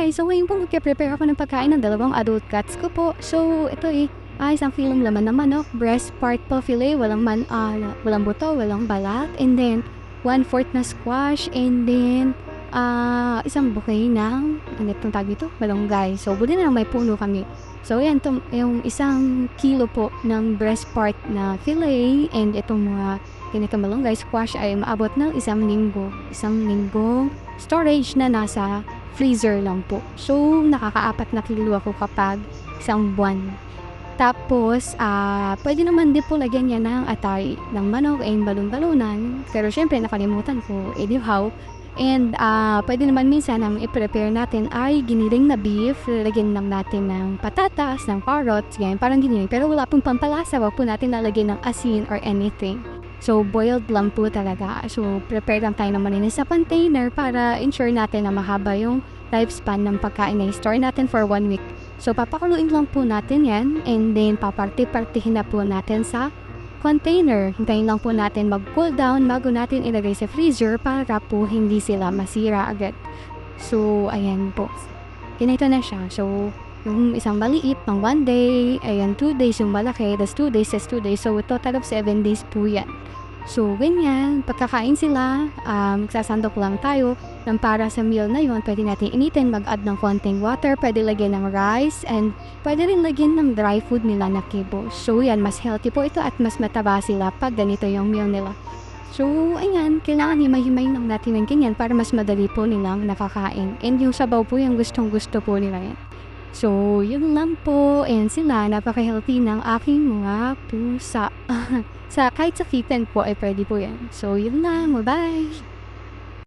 guys, so ngayon po magpe-prepare ako ng pagkain ng dalawang adult cats ko po. So ito isang kilong laman ng manok, breast part po fillet, walang buto, walang balat, and then 1/4 na squash, and then isang bouquet ng itong tag dito, malunggay. So buti na lang may puno kami. So yan, yung isang kilo po ng breast part na fillet, and itong mga ganito malunggay squash ay maabot ng isang linggo storage na nasa freezer lang po. So nakaka-4 na kilo ako kapag isang buwan. Tapos pwede naman din po lagyan niya ng atay ng manok and balon-balonan, pero syempre nakalimutan ko edihaw. And pwede naman minsan ang i-prepare natin ay giniling na beef. Lalagyan lang natin ng patatas, ng carrots, ganyan, parang giniling. Pero wala pong pampalasa, wag po natin lalagyan ng asin or anything. So boiled lang po talaga. So prepare lang tayo ng malinis sa container para ensure natin na mahaba yung lifespan ng pagkain na i-store natin for 1 week. So papakuluin lang po natin yan, and then paparti-partihin na po natin sa container. Hintayin lang po natin mag-cool down bago natin ilagay sa freezer para po hindi sila masira agad. So ayan po, ganito na siya. So yung isang maliit pang 1 day, ayan 2 days yung malaki, that's 2 days, that's 2 days. So total of 7 days po yan. So ganyan, pagkakain sila, magsasandok lang tayo ng para sa meal na yun. Pwede natin initin, mag-add ng konting water, pwede lagyan ng rice, and pwede rin lagyan ng dry food nila na kibble. So yan, mas healthy po ito at mas mataba sila pag ganito yung meal nila. So ayan, kailangan himay-himay lang natin ng ganyan para mas madali po nilang nakakain. And yung sabaw po yung gustong-gusto po nila yan. So yun lang po, and sila napaka-healthy ng aking mga pusa. Kahit sa kitten po ay pwede po yan. So yun lang, bye-bye!